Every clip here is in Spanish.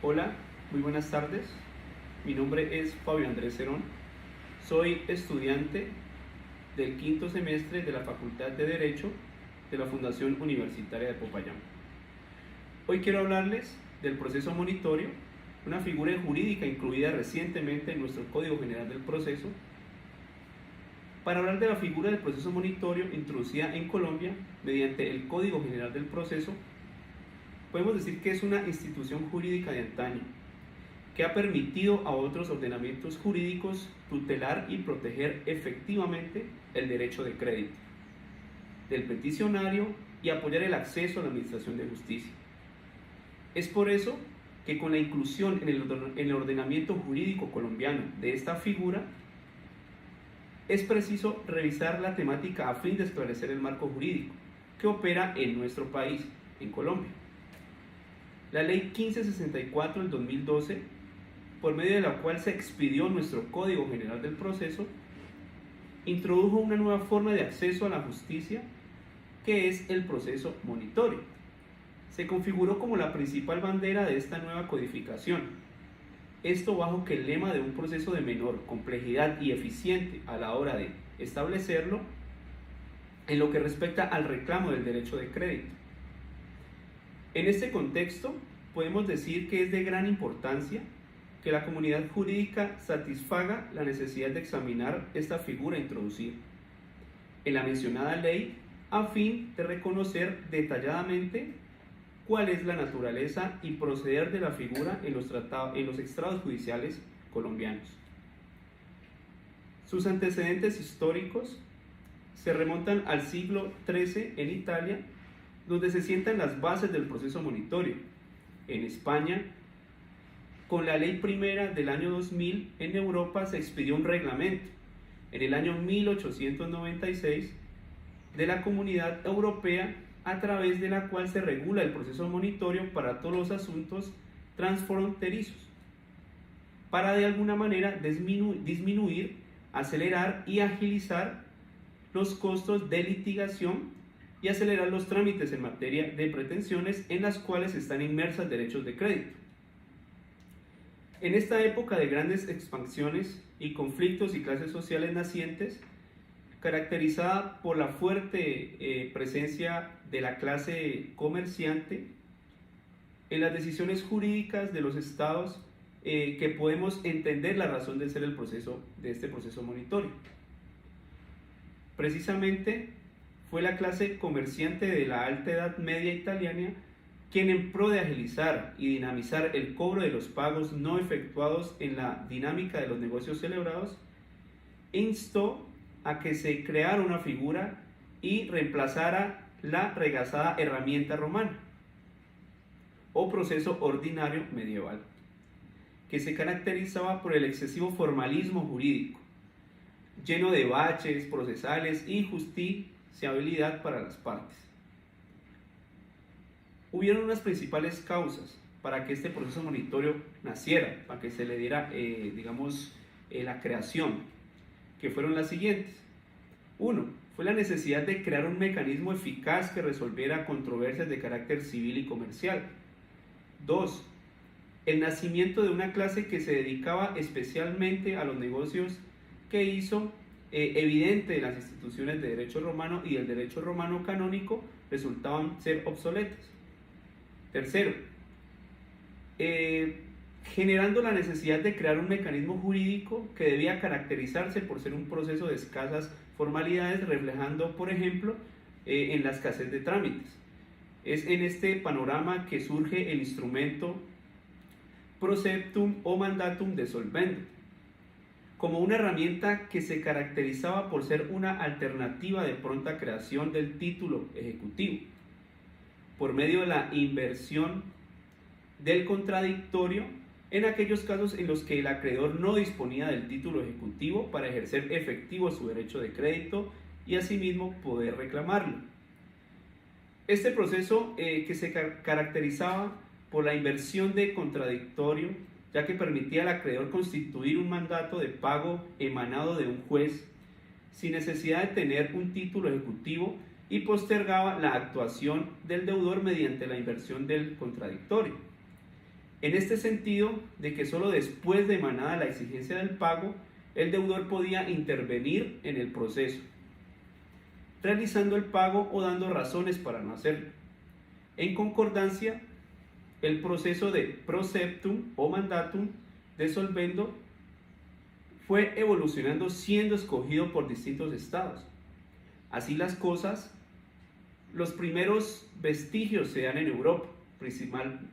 Hola, muy buenas tardes. Mi nombre es Fabio Andrés Cerón. Soy estudiante del quinto semestre de la Facultad de Derecho de la Fundación Universitaria de Popayán. Hoy quiero hablarles del proceso monitorio, una figura jurídica incluida recientemente en nuestro Código General del Proceso. Para hablar de la figura del proceso monitorio introducida en Colombia mediante el Código General del Proceso, podemos decir que es una institución jurídica de antaño, que ha permitido a otros ordenamientos jurídicos tutelar y proteger efectivamente el derecho de crédito del peticionario y apoyar el acceso a la administración de justicia. Es por eso que con la inclusión en el ordenamiento jurídico colombiano de esta figura, es preciso revisar la temática a fin de esclarecer el marco jurídico que opera en nuestro país, en Colombia. La Ley 1564 del 2012, por medio de la cual se expidió nuestro Código General del Proceso, introdujo una nueva forma de acceso a la justicia, que es el proceso monitorio. Se configuró como la principal bandera de esta nueva codificación. Esto bajo que el lema de un proceso de menor complejidad y eficiente a la hora de establecerlo en lo que respecta al reclamo del derecho de crédito. En este contexto, podemos decir que es de gran importancia que la comunidad jurídica satisfaga la necesidad de examinar esta figura introducida en la mencionada ley a fin de reconocer detalladamente cuál es la naturaleza y proceder de la figura en los estrados judiciales colombianos. Sus antecedentes históricos se remontan al siglo XIII en Italia, donde se sientan las bases del proceso monitorio. En España, con la ley primera del año 2000, en Europa se expidió un reglamento, en el año 1896, de la Comunidad Europea, a través de la cual se regula el proceso monitorio para todos los asuntos transfronterizos, para de alguna manera disminuir, acelerar y agilizar los costos de litigación y acelerar los trámites en materia de pretensiones en las cuales están inmersas derechos de crédito. En esta época de grandes expansiones y conflictos y clases sociales nacientes, caracterizada por la fuerte presencia de la clase comerciante en las decisiones jurídicas de los estados, que podemos entender la razón de ser de este proceso monitorio. Precisamente fue la clase comerciante de la Alta Edad Media italiana quien, en pro de agilizar y dinamizar el cobro de los pagos no efectuados en la dinámica de los negocios celebrados, instó a que se creara una figura y reemplazara la regazada herramienta romana o proceso ordinario medieval, que se caracterizaba por el excesivo formalismo jurídico, lleno de baches procesales y justiciabilidad para las partes. Hubieron unas principales causas para que este proceso monitorio naciera, para que se le diera, la creación, que fueron las siguientes. Uno, fue la necesidad de crear un mecanismo eficaz que resolviera controversias de carácter civil y comercial. Dos, el nacimiento de una clase que se dedicaba especialmente a los negocios, que hizo evidente las instituciones de derecho romano y el derecho romano canónico resultaban ser obsoletas. Tercero, generando la necesidad de crear un mecanismo jurídico que debía caracterizarse por ser un proceso de escasas formalidades, reflejando, por ejemplo, en la escasez de trámites. Es en este panorama que surge el instrumento Proceptum o Mandatum de Solvendo, como una herramienta que se caracterizaba por ser una alternativa de pronta creación del título ejecutivo, por medio de la inversión del contradictorio en aquellos casos en los que el acreedor no disponía del título ejecutivo para ejercer efectivo su derecho de crédito y asimismo poder reclamarlo. Este proceso que se caracterizaba por la inversión de contradictorio, ya que permitía al acreedor constituir un mandato de pago emanado de un juez sin necesidad de tener un título ejecutivo, y postergaba la actuación del deudor mediante la inversión del contradictorio. en este sentido de que solo después de emanada la exigencia del pago, el deudor podía intervenir en el proceso, realizando el pago o dando razones para no hacerlo. En concordancia, el proceso de proceptum o mandatum de solvendo fue evolucionando siendo escogido por distintos estados. Así las cosas, los primeros vestigios se dan en Europa,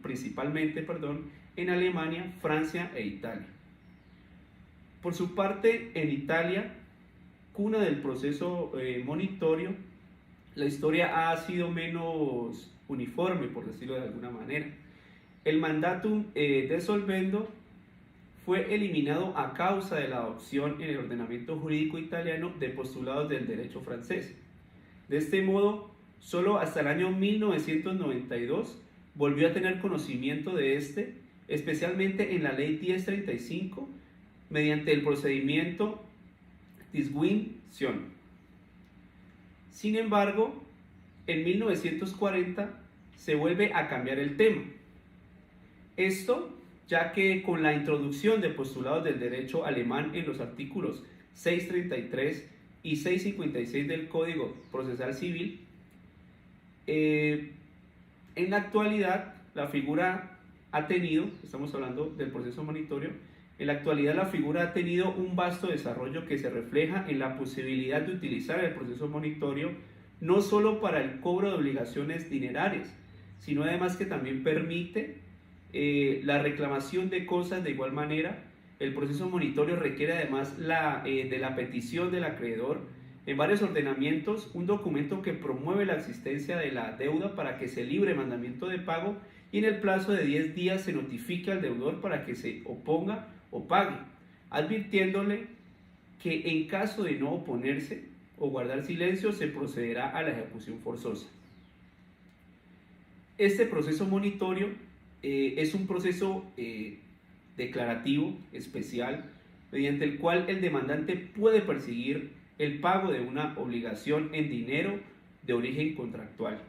principalmente en Alemania, Francia e Italia. Por su parte, en Italia, cuna del proceso monitorio, la historia ha sido menos uniforme, por decirlo de alguna manera. El mandatum de solvendo fue eliminado a causa de la adopción en el ordenamiento jurídico italiano de postulados del derecho francés. De este modo, solo hasta el año 1992 volvió a tener conocimiento de este, especialmente en la ley 1035, mediante el procedimiento disjuicio. Sin embargo, en 1940 se vuelve a cambiar el tema. Esto ya que con la introducción de postulados del derecho alemán en los artículos 633 y 656 del Código Procesal Civil, en la actualidad la figura ha tenido, estamos hablando del proceso monitorio, en la actualidad la figura ha tenido un vasto desarrollo que se refleja en la posibilidad de utilizar el proceso monitorio no solo para el cobro de obligaciones dinerarias, sino además que también permite la reclamación de cosas de igual manera. El proceso monitorio requiere además de la petición del acreedor en varios ordenamientos, un documento que promueve la existencia de la deuda para que se libre mandamiento de pago y en el plazo de 10 días se notifique al deudor para que se oponga o pague, advirtiéndole que en caso de no oponerse o guardar silencio se procederá a la ejecución forzosa. Este proceso monitorio es un proceso declarativo especial mediante el cual el demandante puede perseguir el pago de una obligación en dinero de origen contractual.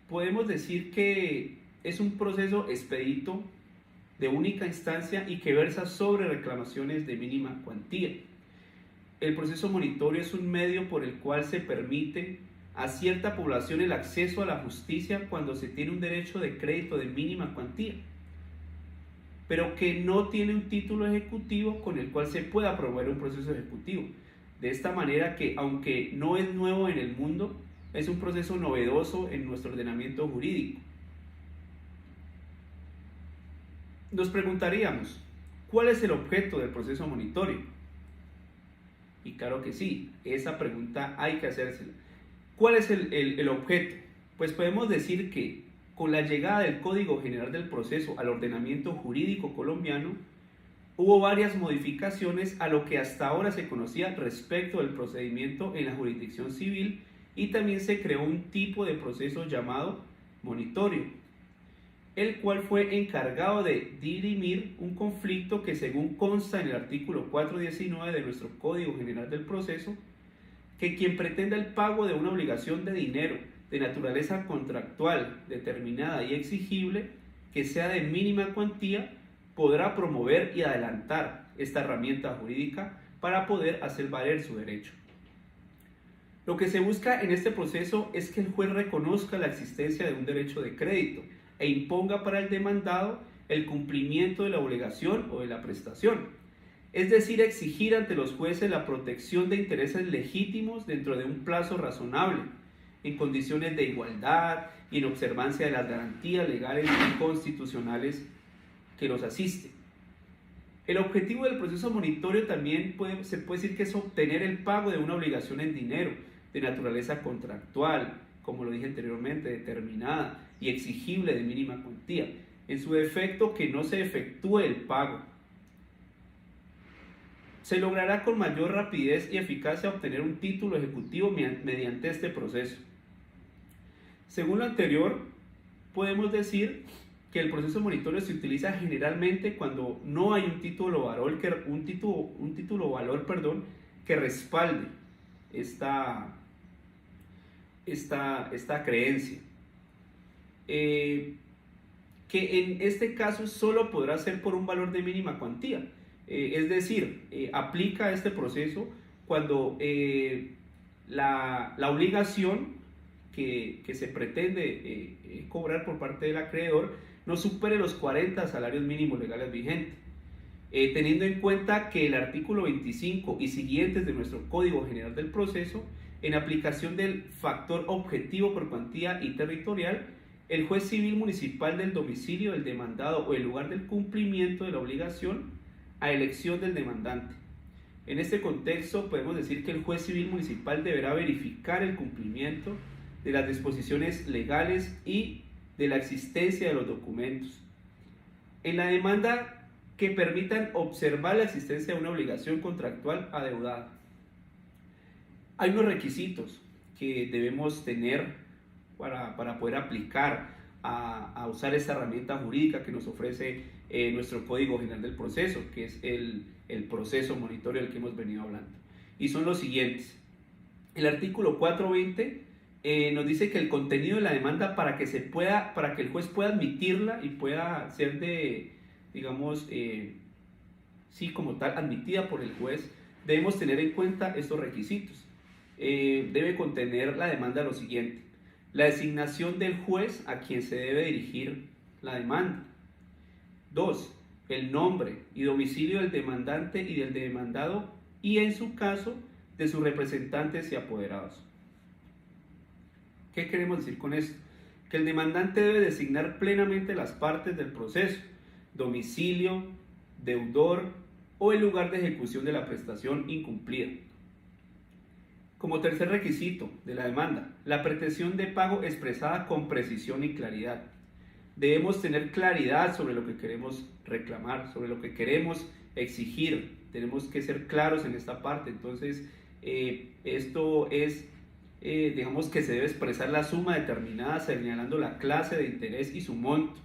Podemos decir que es un proceso expedito de única instancia y que versa sobre reclamaciones de mínima cuantía. El proceso monitorio es un medio por el cual se permite a cierta población el acceso a la justicia cuando se tiene un derecho de crédito de mínima cuantía, pero que no tiene un título ejecutivo con el cual se pueda promover un proceso ejecutivo. De esta manera que, aunque no es nuevo en el mundo, es un proceso novedoso en nuestro ordenamiento jurídico. Nos preguntaríamos, ¿cuál es el objeto del proceso monitorio? Y claro que sí, esa pregunta hay que hacérsela. ¿Cuál es el objeto? Pues podemos decir que con la llegada del Código General del Proceso al ordenamiento jurídico colombiano, hubo varias modificaciones a lo que hasta ahora se conocía respecto del procedimiento en la jurisdicción civil y también se creó un tipo de proceso llamado monitorio, el cual fue encargado de dirimir un conflicto que, según consta en el artículo 419 de nuestro Código General del Proceso, que quien pretenda el pago de una obligación de dinero de naturaleza contractual determinada y exigible, que sea de mínima cuantía, podrá promover y adelantar esta herramienta jurídica para poder hacer valer su derecho. Lo que se busca en este proceso es que el juez reconozca la existencia de un derecho de crédito e imponga para el demandado el cumplimiento de la obligación o de la prestación. Es decir, exigir ante los jueces la protección de intereses legítimos dentro de un plazo razonable, en condiciones de igualdad y en observancia de las garantías legales y constitucionales que los asisten. El objetivo del proceso monitorio también se puede decir que es obtener el pago de una obligación en dinero de naturaleza contractual, como lo dije anteriormente, determinada y exigible de mínima cuantía. En su defecto, que no se efectúe el pago. Se logrará con mayor rapidez y eficacia obtener un título ejecutivo mediante este proceso. Según lo anterior, podemos decir que el proceso monitorio se utiliza generalmente cuando no hay un título valor que respalde esta creencia. que en este caso solo podrá ser por un valor de mínima cuantía. Es decir, aplica este proceso cuando la obligación que se pretende cobrar por parte del acreedor no supere los 40 salarios mínimos legales vigentes. Teniendo en cuenta que el artículo 25 y siguientes de nuestro Código General del Proceso, en aplicación del factor objetivo por cuantía y territorial, el juez civil municipal del domicilio del demandado o el lugar del cumplimiento de la obligación a elección del demandante. En este contexto podemos decir que el juez civil municipal deberá verificar el cumplimiento de las disposiciones legales y de la existencia de los documentos. En la demanda que permitan observar la existencia de una obligación contractual adeudada. Hay unos requisitos que debemos tener para poder aplicar a usar esta herramienta jurídica que nos ofrece nuestro Código General del Proceso, que es el proceso monitorio del que hemos venido hablando. Y son los siguientes. El artículo 420 nos dice que el contenido de la demanda para que el juez pueda admitirla y pueda ser digamos, sí, como tal, admitida por el juez, debemos tener en cuenta estos requisitos. Debe contener la demanda lo siguiente: la designación del juez a quien se debe dirigir la demanda. 2. El nombre y domicilio del demandante y del demandado y, en su caso, de sus representantes y apoderados. ¿Qué queremos decir con esto? Que el demandante debe designar plenamente las partes del proceso: domicilio, deudor o el lugar de ejecución de la prestación incumplida. Como tercer requisito de la demanda, la pretensión de pago expresada con precisión y claridad. Debemos tener claridad sobre lo que queremos reclamar, sobre lo que queremos exigir. Tenemos que ser claros en esta parte. Entonces, esto es, digamos que se debe expresar la suma determinada señalando la clase de interés y su monto.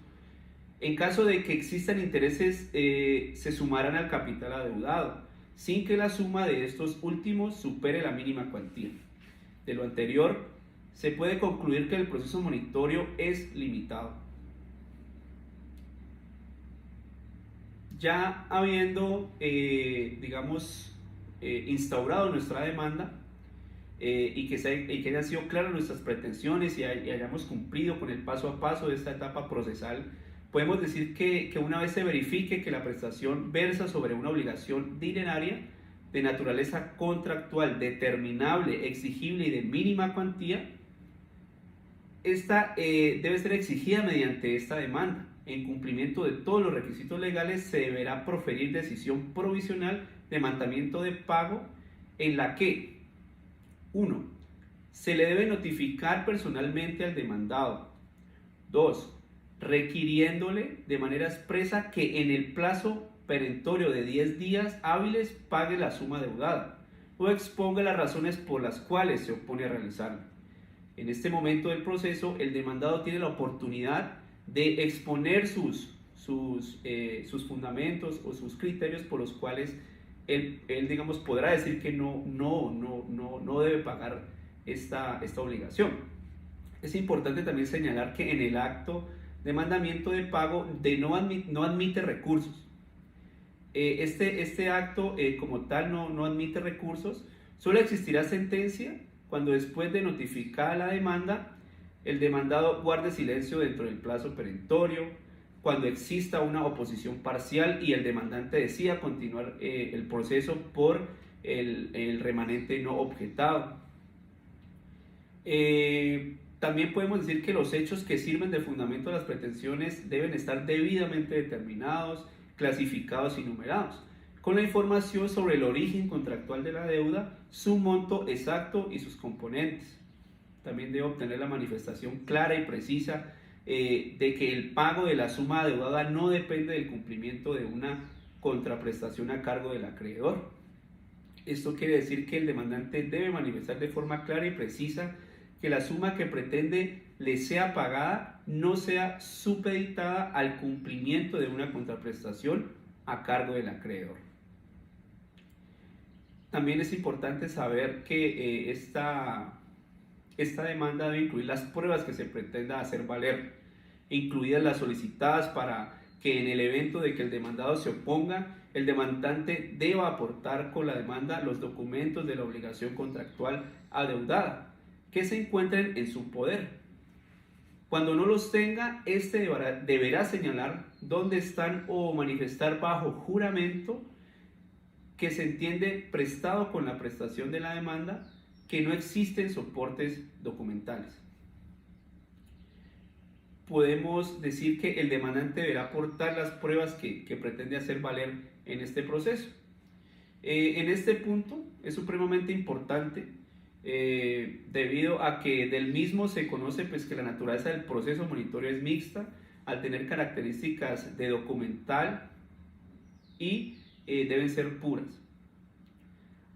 En caso de que existan intereses, se sumarán al capital adeudado, sin que la suma de estos últimos supere la mínima cuantía. De lo anterior, se puede concluir que el proceso monitorio es limitado. Ya habiendo, digamos, instaurado nuestra demanda y que hayan sido claras nuestras pretensiones y hayamos cumplido con el paso a paso de esta etapa procesal, podemos decir que una vez se verifique que la prestación versa sobre una obligación dineraria de naturaleza contractual, determinable, exigible y de mínima cuantía, esta debe ser exigida mediante esta demanda. En cumplimiento de todos los requisitos legales, se deberá proferir decisión provisional de mandamiento de pago en la que 1. Se le debe notificar personalmente al demandado. 2. Requiriéndole de manera expresa que en el plazo perentorio de 10 días hábiles pague la suma deudada o exponga las razones por las cuales se opone a realizarlo. En este momento del proceso, el demandado tiene la oportunidad de exponer sus fundamentos o sus criterios por los cuales él digamos, podrá decir que no debe pagar esta obligación. Es importante también señalar que en el acto de mandamiento de pago no admite recursos. Este acto como tal no admite recursos. Solo existirá sentencia cuando, después de notificada la demanda, el demandado guarde silencio dentro del plazo perentorio, cuando exista una oposición parcial y el demandante decida continuar el proceso por el remanente no objetado. También podemos decir que los hechos que sirven de fundamento a las pretensiones deben estar debidamente determinados, clasificados y numerados, con la información sobre el origen contractual de la deuda, su monto exacto y sus componentes. También debe obtener la manifestación clara y precisa de que el pago de la suma adeudada no depende del cumplimiento de una contraprestación a cargo del acreedor. Esto quiere decir que el demandante debe manifestar de forma clara y precisa que la suma que pretende le sea pagada no sea supeditada al cumplimiento de una contraprestación a cargo del acreedor. También es importante saber que esta demanda debe incluir las pruebas que se pretenda hacer valer. incluidas las solicitadas para que en el evento de que el demandado se oponga, el demandante deba aportar con la demanda los documentos de la obligación contractual adeudada que se encuentren en su poder. Cuando no los tenga, éste deberá señalar dónde están o manifestar bajo juramento que se entiende prestado con la prestación de la demanda que no existen soportes documentales. Podemos decir que el demandante deberá aportar las pruebas que pretende hacer valer en este proceso. En este punto es supremamente importante debido a que del mismo se conoce pues, que la naturaleza del proceso monitorio es mixta al tener características de documental y deben ser puras.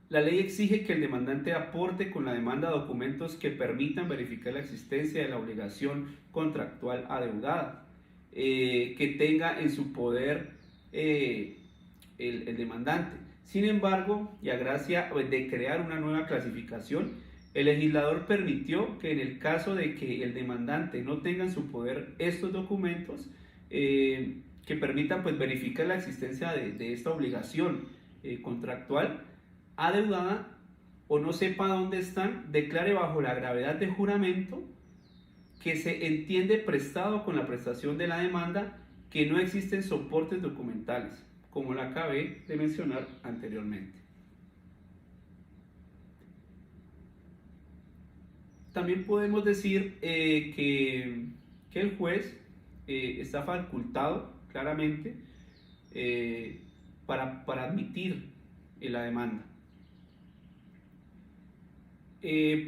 La ley exige que el demandante aporte con la demanda documentos que permitan verificar la existencia de la obligación contractual adeudada, que tenga en su poder el demandante. Sin embargo, y a gracia de crear una nueva clasificación, el legislador permitió que en el caso de que el demandante no tenga en su poder estos documentos, que permitan pues, verificar la existencia de esta obligación contractual adeudada o no sepa dónde están, declare bajo la gravedad de juramento que se entiende prestado con la prestación de la demanda que no existen soportes documentales, como la acabé de mencionar anteriormente. También podemos decir que el juez está facultado claramente para admitir la demanda.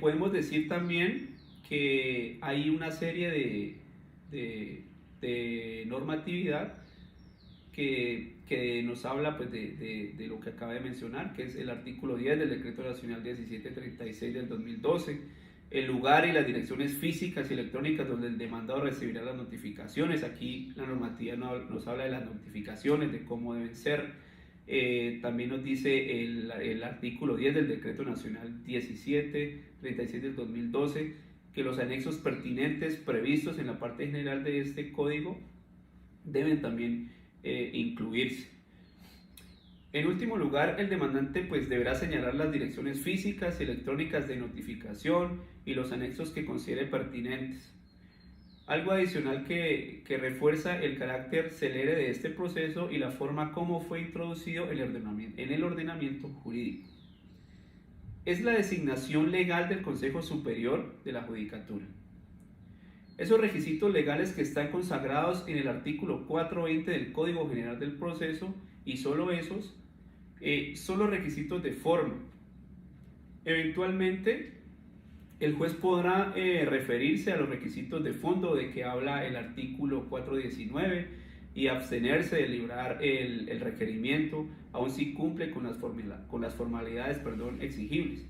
Podemos decir también que hay una serie de normatividad que nos habla pues, de lo que acaba de mencionar, que es el artículo 10 del Decreto Nacional 1736 del 2012, el lugar y las direcciones físicas y electrónicas donde el demandado recibirá las notificaciones. Aquí la normativa nos habla de las notificaciones, de cómo deben ser. También nos dice el artículo 10 del Decreto Nacional 1737 del 2012 que los anexos pertinentes previstos en la parte general de este código deben también incluirse. En último lugar, el demandante pues, deberá señalar las direcciones físicas y electrónicas de notificación y los anexos que considere pertinentes. Algo adicional que refuerza el carácter celere de este proceso y la forma como fue introducido en el ordenamiento jurídico. Es la designación legal del Consejo Superior de la Judicatura. Esos requisitos legales que están consagrados en el artículo 420 del Código General del Proceso, y solo esos, son los requisitos de forma. Eventualmente, el juez podrá referirse a los requisitos de fondo de que habla el artículo 419 y abstenerse de librar el requerimiento, aun si cumple con las formalidades exigibles.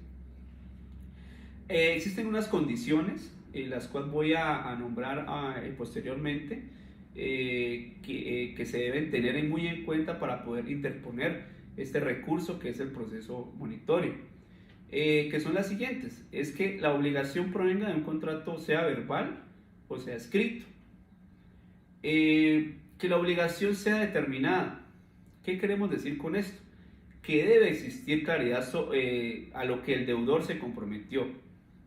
Existen unas condiciones, las cuales voy a nombrar posteriormente, que se deben tener muy en cuenta para poder interponer este recurso que es el proceso monitorio, que son las siguientes: es que la obligación provenga de un contrato, sea verbal o sea escrito, que la obligación sea determinada. ¿Qué queremos decir con esto? Que debe existir claridad a lo que el deudor se comprometió.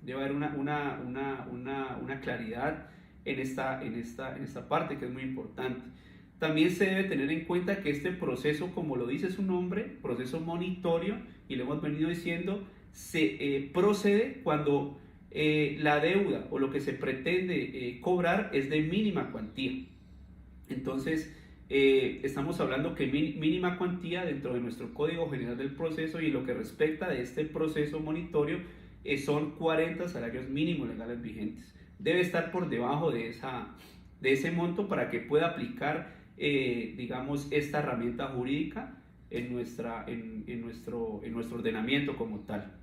Debe haber una claridad en esta parte, que es muy importante. También se debe tener en cuenta que este proceso, como lo dice su nombre, proceso monitorio, y lo hemos venido diciendo, se procede cuando la deuda o lo que se pretende cobrar es de mínima cuantía. Entonces, estamos hablando que mínima cuantía dentro de nuestro Código General del Proceso, y lo que respecta de este proceso monitorio son 40 salarios mínimos legales vigentes. Debe estar por debajo de ese monto para que pueda aplicar, digamos, esta herramienta jurídica en nuestro ordenamiento como tal.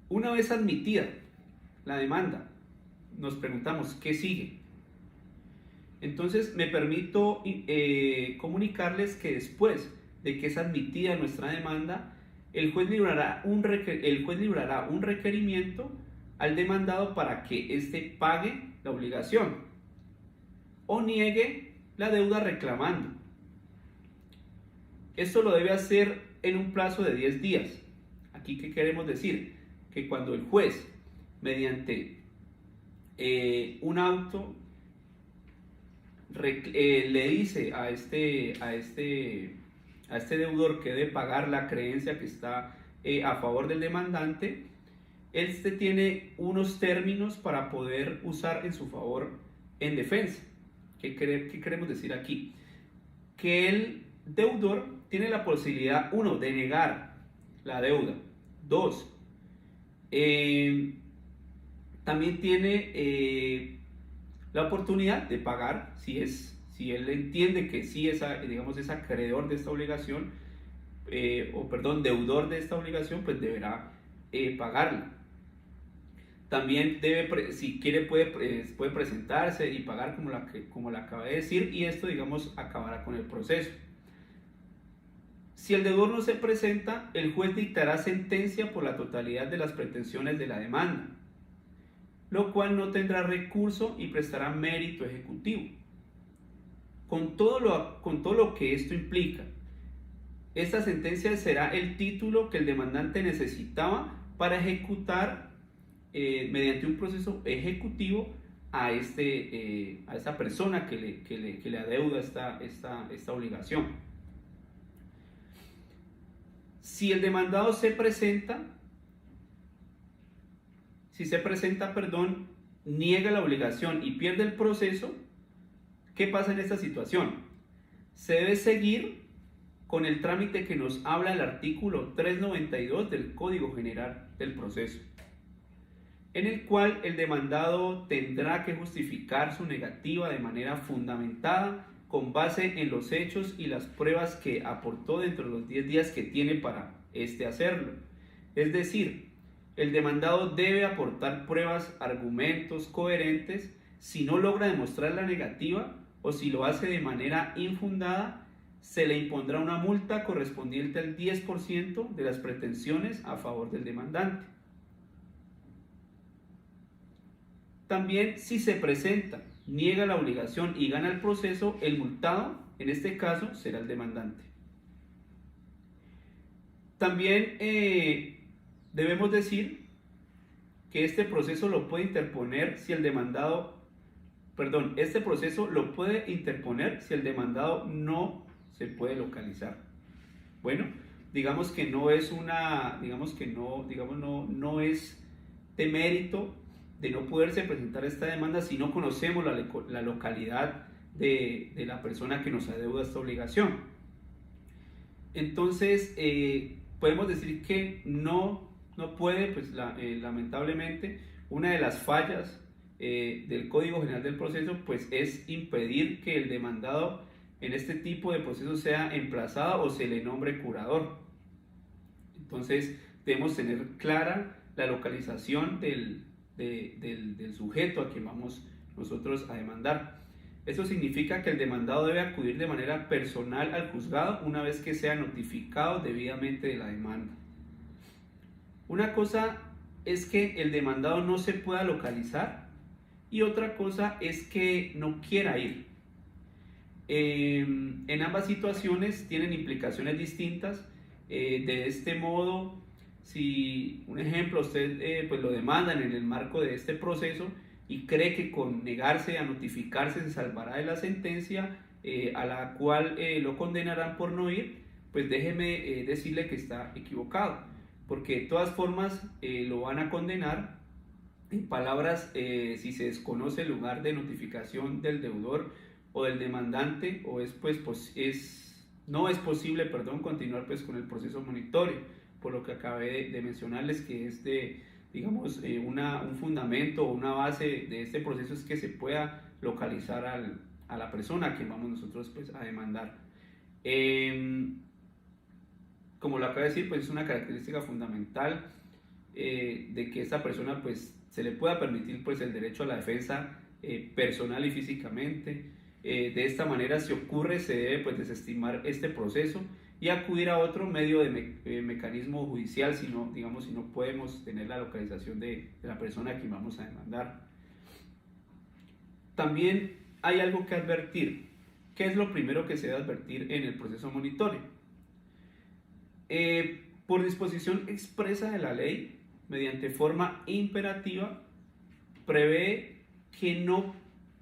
Una vez admitida la demanda, nos preguntamos, ¿qué sigue? Entonces, me permito comunicarles que después de que es admitida nuestra demanda, el juez librará un requerimiento al demandado para que éste pague la obligación. o niegue la deuda reclamando. Esto lo debe hacer en un plazo de 10 días. ¿Aquí qué queremos decir? Que cuando el juez, mediante un auto, le dice a este deudor que debe pagar la creencia que está a favor del demandante, este tiene unos términos para poder usar en su favor en defensa. ¿Qué queremos decir aquí? Que el deudor tiene la posibilidad, 1, de negar la deuda. 2, también tiene la oportunidad de pagar si él entiende que sí es acreedor de esta obligación, deudor de esta obligación, pues deberá pagarla. También si quiere puede presentarse y pagar como la acabé de decir, y esto acabará con el proceso. Si el deudor no se presenta, el juez dictará sentencia por la totalidad de las pretensiones de la demanda, lo cual no tendrá recurso y prestará mérito ejecutivo. Con todo lo que esto implica, esta sentencia será el título que el demandante necesitaba para ejecutar mediante un proceso ejecutivo a esta persona que le adeuda esta obligación. Si el demandado se presenta, niega la obligación y pierde el proceso, ¿qué pasa en esta situación? Se debe seguir con el trámite que nos habla el artículo 392 del Código General del Proceso, en el cual el demandado tendrá que justificar su negativa de manera fundamentada con base en los hechos y las pruebas que aportó dentro de los 10 días que tiene para hacerlo. Es decir, el demandado debe aportar pruebas, argumentos coherentes. Si no logra demostrar la negativa o si lo hace de manera infundada, se le impondrá una multa correspondiente al 10% de las pretensiones a favor del demandante. También, si se presenta, niega la obligación y gana el proceso, el multado, en este caso, será el demandante. También debemos decir que este proceso lo puede interponer si el demandado no se puede localizar. Bueno, digamos que no es de mérito de no poderse presentar esta demanda si no conocemos la localidad de la persona que nos adeuda esta obligación. Entonces, podemos decir que no puede, pues lamentablemente, una de las fallas del Código General del Proceso, pues es impedir que el demandado en este tipo de procesos sea emplazado o se le nombre curador. Entonces, debemos tener clara la localización del sujeto a quien vamos nosotros a demandar. Esto significa que el demandado debe acudir de manera personal al juzgado una vez que sea notificado debidamente de la demanda. Una cosa es que el demandado no se pueda localizar y otra cosa es que no quiera ir. En ambas situaciones tienen implicaciones distintas. De este modo, si un ejemplo usted pues lo demandan en el marco de este proceso y cree que con negarse a notificarse se salvará de la sentencia a la cual lo condenarán por no ir, pues déjeme decirle que está equivocado, porque de todas formas lo van a condenar. En palabras, si se desconoce el lugar de notificación del deudor o del demandante, o no es posible continuar pues con el proceso monitorio, por lo que acabé de mencionarles, que es un fundamento o una base de este proceso es que se pueda localizar a la persona a quien vamos nosotros pues a demandar. Como lo acabo de decir, pues es una característica fundamental de que esta persona pues se le pueda permitir pues el derecho a la defensa personal y físicamente. De esta manera, si ocurre, se debe pues desestimar este proceso y acudir a otro medio de mecanismo judicial si no podemos tener la localización de la persona a quien vamos a demandar. También hay algo que advertir. ¿Qué es lo primero que se debe advertir en el proceso monitorio? Por disposición expresa de la ley, mediante forma imperativa, prevé que no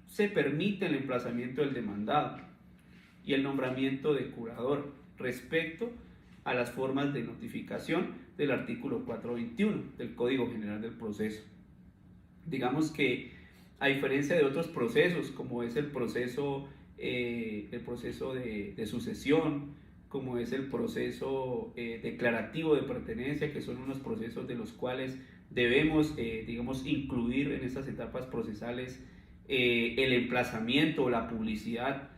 se permite el emplazamiento del demandado y el nombramiento de curador respecto a las formas de notificación del artículo 421 del Código General del Proceso. Digamos que, a diferencia de otros procesos, como es el proceso de sucesión, como es el proceso declarativo de pertenencia, que son unos procesos de los cuales debemos, digamos, incluir en estas etapas procesales el emplazamiento o la publicidad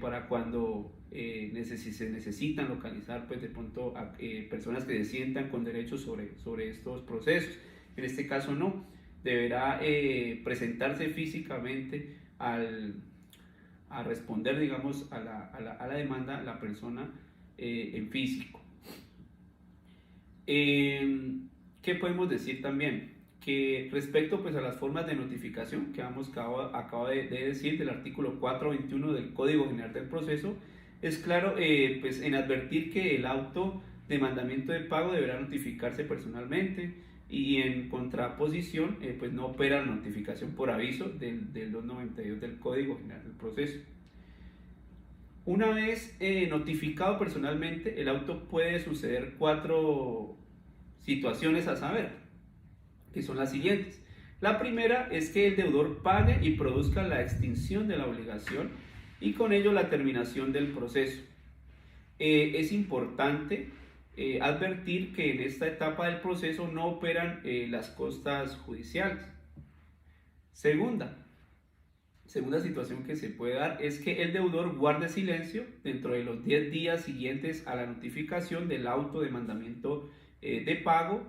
para cuando se necesitan localizar, pues de pronto a personas que se sientan con derechos sobre estos procesos. En este caso no, deberá presentarse físicamente a responder, digamos, a la demanda la persona en físico. ¿Qué podemos decir también? Que respecto pues a las formas de notificación que acabo de decir del artículo 421 del Código General del Proceso, es claro pues en advertir que el auto de mandamiento de pago deberá notificarse personalmente, y en contraposición pues no opera la notificación por aviso del 292 del Código General del Proceso. Una vez notificado personalmente, el auto puede suceder 4 situaciones a saber, que son las siguientes. La primera es que el deudor pague y produzca la extinción de la obligación y con ello la terminación del proceso. Es importante advertir que en esta etapa del proceso no operan las costas judiciales. Segunda situación que se puede dar es que el deudor guarde silencio dentro de los 10 días siguientes a la notificación del auto de mandamiento de pago.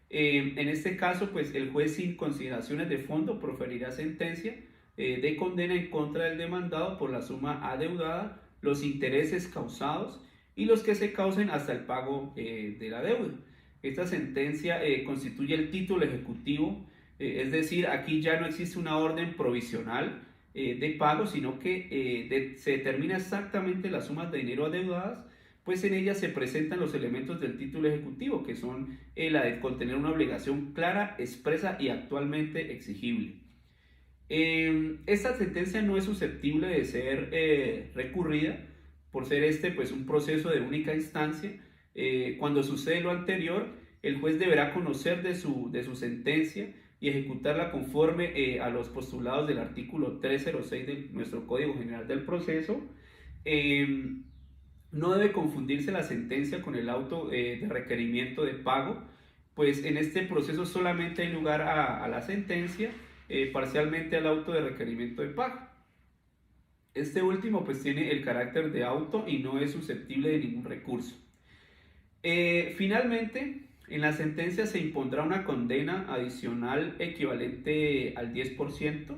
En este caso, pues el juez, sin consideraciones de fondo, proferirá sentencia de condena en contra del demandado por la suma adeudada, los intereses causados y los que se causen hasta el pago de la deuda. Esta sentencia constituye el título ejecutivo, es decir, aquí ya no existe una orden provisional de pago, sino que se determina exactamente las sumas de dinero adeudadas, pues en ella se presentan los elementos del título ejecutivo, que son la de contener una obligación clara, expresa y actualmente exigible. Esta sentencia no es susceptible de ser recurrida, por ser pues un proceso de única instancia. Cuando sucede lo anterior, el juez deberá conocer de su sentencia y ejecutarla conforme a los postulados del artículo 306 de nuestro Código General del Proceso. No debe confundirse la sentencia con el auto de requerimiento de pago, pues en este proceso solamente hay lugar a la sentencia, parcialmente al auto de requerimiento de pago. Este último pues tiene el carácter de auto y no es susceptible de ningún recurso. Finalmente, en la sentencia se impondrá una condena adicional equivalente al 10%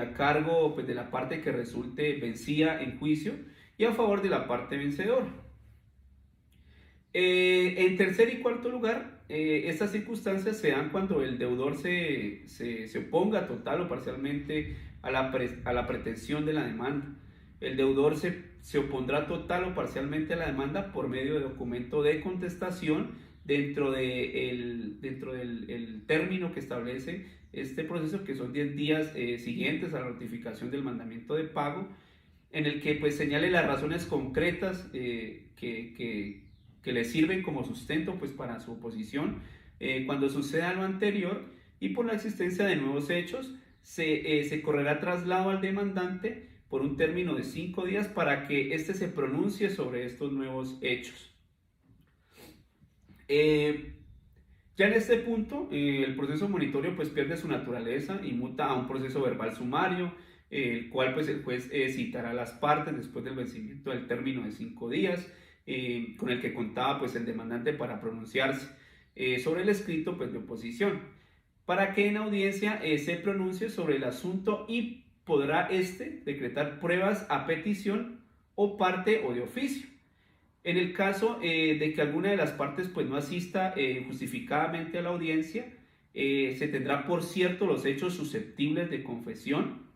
a cargo pues de la parte que resulte vencida en juicio y a favor de la parte vencedora. En tercer y cuarto lugar, estas circunstancias se dan cuando el deudor se oponga total o parcialmente a la pretensión de la demanda. El deudor se opondrá total o parcialmente a la demanda por medio de documento de contestación dentro del término que establece este proceso, que son 10 días siguientes a la notificación del mandamiento de pago, en el que pues señale las razones concretas que le sirven como sustento pues para su oposición cuando suceda lo anterior, y por la existencia de nuevos hechos se correrá traslado al demandante por un término de 5 días para que éste se pronuncie sobre estos nuevos hechos. Ya en este punto el proceso monitorio pues pierde su naturaleza y muta a un proceso verbal sumario, el cual pues el juez citará a las partes después del vencimiento del término de 5 días con el que contaba pues el demandante para pronunciarse sobre el escrito pues de oposición, para que en audiencia se pronuncie sobre el asunto y podrá decretar pruebas a petición o parte o de oficio. En el caso de que alguna de las partes pues no asista justificadamente a la audiencia, se tendrá por cierto los hechos susceptibles de confesión,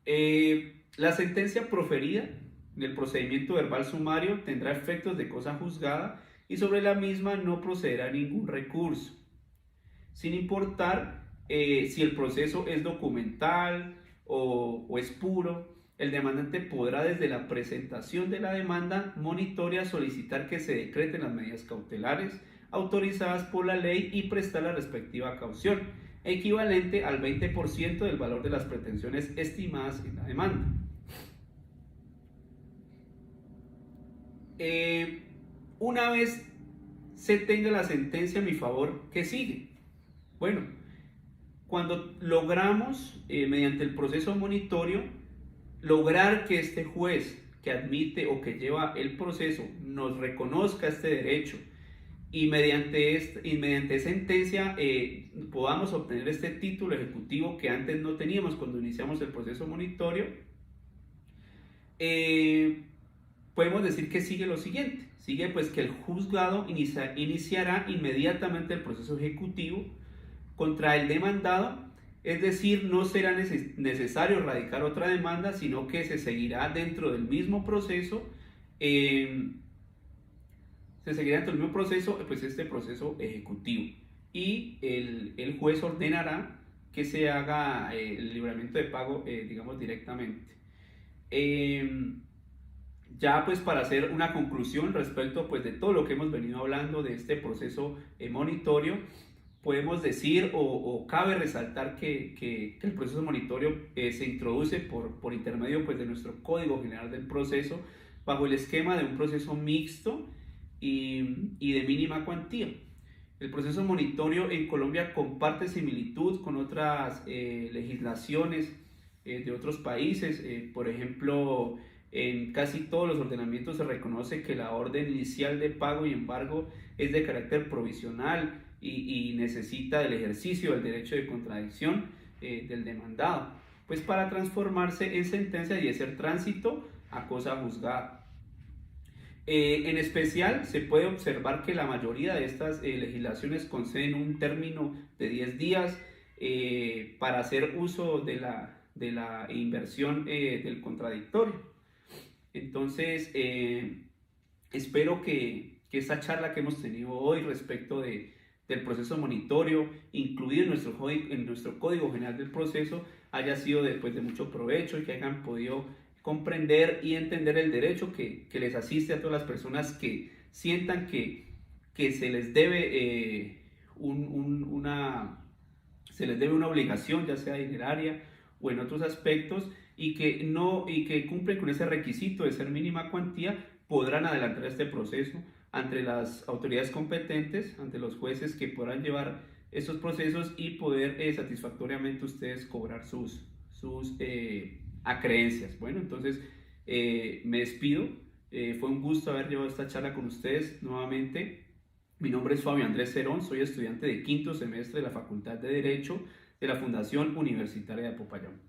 La sentencia proferida en el procedimiento verbal sumario tendrá efectos de cosa juzgada y sobre la misma no procederá ningún recurso, sin importar si el proceso es documental o es puro. El demandante podrá desde la presentación de la demanda monitoria solicitar que se decreten las medidas cautelares autorizadas por la ley y prestar la respectiva caución, equivalente al 20% del valor de las pretensiones estimadas en la demanda. Una vez se tenga la sentencia a mi favor, ¿qué sigue? Bueno, cuando logramos, mediante el proceso monitorio, lograr que este juez que admite o que lleva el proceso nos reconozca este derecho y mediante sentencia podamos obtener este título ejecutivo que antes no teníamos cuando iniciamos el proceso monitorio, podemos decir que sigue lo siguiente. Sigue pues que el juzgado iniciará inmediatamente el proceso ejecutivo contra el demandado, es decir, no será necesario radicar otra demanda, sino que se seguirá dentro del mismo proceso, pues este proceso ejecutivo, y el juez ordenará que se haga el libramiento de pago, digamos, directamente. Ya pues para hacer una conclusión respecto pues de todo lo que hemos venido hablando de este proceso monitorio, podemos decir o cabe resaltar que el proceso monitorio se introduce por intermedio pues de nuestro Código General del Proceso bajo el esquema de un proceso mixto y de mínima cuantía. El proceso monitorio en Colombia comparte similitud con otras legislaciones de otros países. Por ejemplo, en casi todos los ordenamientos se reconoce que la orden inicial de pago y embargo es de carácter provisional y necesita del ejercicio del derecho de contradicción del demandado, pues para transformarse en sentencia y hacer tránsito a cosa juzgada. En especial, se puede observar que la mayoría de estas legislaciones conceden un término de 10 días para hacer uso de la inversión del contradictorio. Entonces, espero que esta charla que hemos tenido hoy respecto del proceso monitorio, incluido en nuestro Código General del Proceso, haya sido de mucho provecho y que hayan podido comprender y entender el derecho que les asiste a todas las personas que sientan que se les debe una obligación, ya sea dineraria o en otros aspectos, y que cumplen con ese requisito de ser mínima cuantía, podrán adelantar este proceso ante las autoridades competentes, ante los jueces que podrán llevar estos procesos y poder satisfactoriamente ustedes cobrar sus acreencias. Bueno, entonces me despido. Fue un gusto haber llevado esta charla con ustedes nuevamente. Mi nombre es Fabio Andrés Cerón, soy estudiante de quinto semestre de la Facultad de Derecho de la Fundación Universitaria de Popayán.